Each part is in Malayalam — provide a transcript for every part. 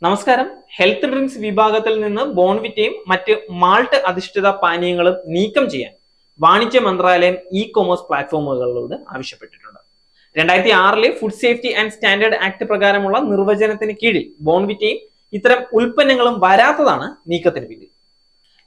നമസ്കാരം. ഹെൽത്ത് ഡ്രിങ്ക്സ് വിഭാഗത്തിൽ നിന്ന് ബോൺവിറ്റയും മറ്റ് മാൾട്ട് അധിഷ്ഠിത പാനീയങ്ങളും നീക്കം ചെയ്യാൻ വാണിജ്യ മന്ത്രാലയം ഇ കൊമേഴ്സ് പ്ലാറ്റ്ഫോമുകളോട് ആവശ്യപ്പെട്ടിട്ടുണ്ട്. 2006 food safety and standard act പ്രകാരമുള്ള നിർവചനത്തിന് കീഴിൽ ബോൺവിറ്റയും ഇത്തരം ഉൽപ്പന്നങ്ങളും വരാത്തതാണ് നീക്കത്തിന് പിന്നിൽ.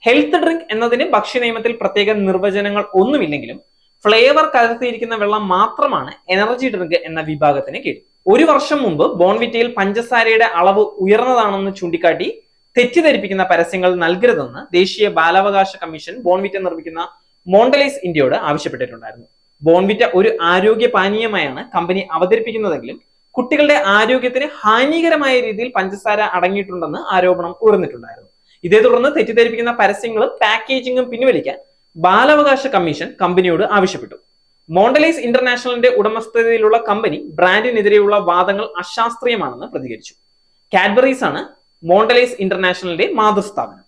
ഹെൽത്ത് ഡ്രിങ്ക് എന്നതിന് ഭക്ഷ്യനിയമത്തിൽ പ്രത്യേക നിർവചനങ്ങൾ ഒന്നുമില്ലെങ്കിലും ഫ്ലേവർ കലർത്തിയിരിക്കുന്ന വെള്ളം മാത്രമാണ് എനർജി ഡ്രിങ്ക് എന്ന വിഭാഗത്തിന് കീഴിൽ. ഒരു വർഷം മുമ്പ് ബോൺവിറ്റയിൽ പഞ്ചസാരയുടെ അളവ് ഉയർന്നതാണെന്ന് ചൂണ്ടിക്കാട്ടി തെറ്റിദ്ധരിപ്പിക്കുന്ന പരസ്യങ്ങൾ നൽകരുതെന്ന് ദേശീയ ബാലാവകാശ കമ്മീഷൻ ബോൺവിറ്റ നിർമ്മിക്കുന്ന മോണ്ടലൈസ് ഇന്ത്യയോട് ആവശ്യപ്പെട്ടിട്ടുണ്ടായിരുന്നു. ബോൺവിറ്റ ഒരു ആരോഗ്യ പാനീയമായാണ് കമ്പനി അവതരിപ്പിക്കുന്നതെങ്കിലും കുട്ടികളുടെ ആരോഗ്യത്തിന് ഹാനികരമായ രീതിയിൽ പഞ്ചസാര അടങ്ങിയിട്ടുണ്ടെന്ന് ആരോപണം ഉയർന്നിട്ടുണ്ടായിരുന്നു. ഇതേ തുടർന്ന് തെറ്റിദ്ധരിപ്പിക്കുന്ന പരസ്യങ്ങളും പാക്കേജിങ്ങും പിൻവലിക്കാൻ ബാലാവകാശ കമ്മീഷൻ കമ്പനിയോട് ആവശ്യപ്പെട്ടു. മോണ്ടലൈസ് ഇന്റർനാഷണലിന്റെ ഉടമസ്ഥതയിലുള്ള കമ്പനി ബ്രാൻഡിനെതിരെയുള്ള വാദങ്ങൾ അശാസ്ത്രീയമാണെന്ന് പ്രതികരിച്ചു. കാഡ്ബറീസ് ആണ് മോണ്ടലൈസ് ഇന്റർനാഷണലിന്റെ മാതൃസ്ഥാപനം.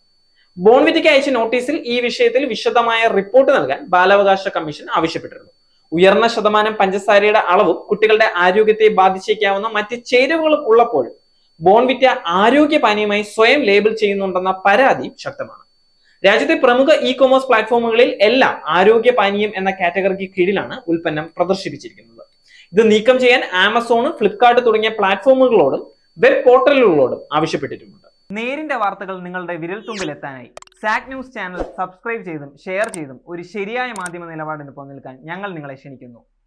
ബോൺവിറ്റയ്ക്ക് അയച്ച നോട്ടീസിൽ ഈ വിഷയത്തിൽ വിശദമായ റിപ്പോർട്ട് നൽകാൻ ബാലാവകാശ കമ്മീഷൻ ആവശ്യപ്പെട്ടിരുന്നു. ഉയർന്ന ശതമാനം പഞ്ചസാരയുടെ അളവും കുട്ടികളുടെ ആരോഗ്യത്തെ ബാധിച്ചേക്കാവുന്ന മറ്റ് ചേരുവകളും ഉള്ളപ്പോൾ ബോൺവിറ്റ ആരോഗ്യ പാനീയമായി സ്വയം ലേബൽ ചെയ്യുന്നുണ്ടെന്ന പരാതിയും ശക്തമാണ്. രാജ്യത്തെ പ്രമുഖ ഇ കൊമേഴ്സ് പ്ലാറ്റ്ഫോമുകളിൽ എല്ലാം ആരോഗ്യ പാനീയം എന്ന കാറ്റഗറിക്ക് കീഴിലാണ് ഉൽപ്പന്നം പ്രദർശിപ്പിച്ചിരിക്കുന്നത്. ഇത് നീക്കം ചെയ്യാൻ ആമസോൺ, ഫ്ലിപ്കാർട്ട് തുടങ്ങിയ പ്ലാറ്റ്ഫോമുകളോടും വെബ് പോർട്ടലുകളോടും ആവശ്യപ്പെട്ടിട്ടുമുണ്ട്. നേരിന്റെ വാർത്തകൾ നിങ്ങളുടെ വിരൽത്തുമ്പിൽ എത്താനായി സാക് ന്യൂസ് ചാനൽ സബ്സ്ക്രൈബ് ചെയ്തും ഷെയർ ചെയ്തും ഒരു ശരിയായ മാധ്യമ നിലപാടിന് നിൽക്കാൻ ഞങ്ങൾ നിങ്ങളെ ക്ഷണിക്കുന്നു.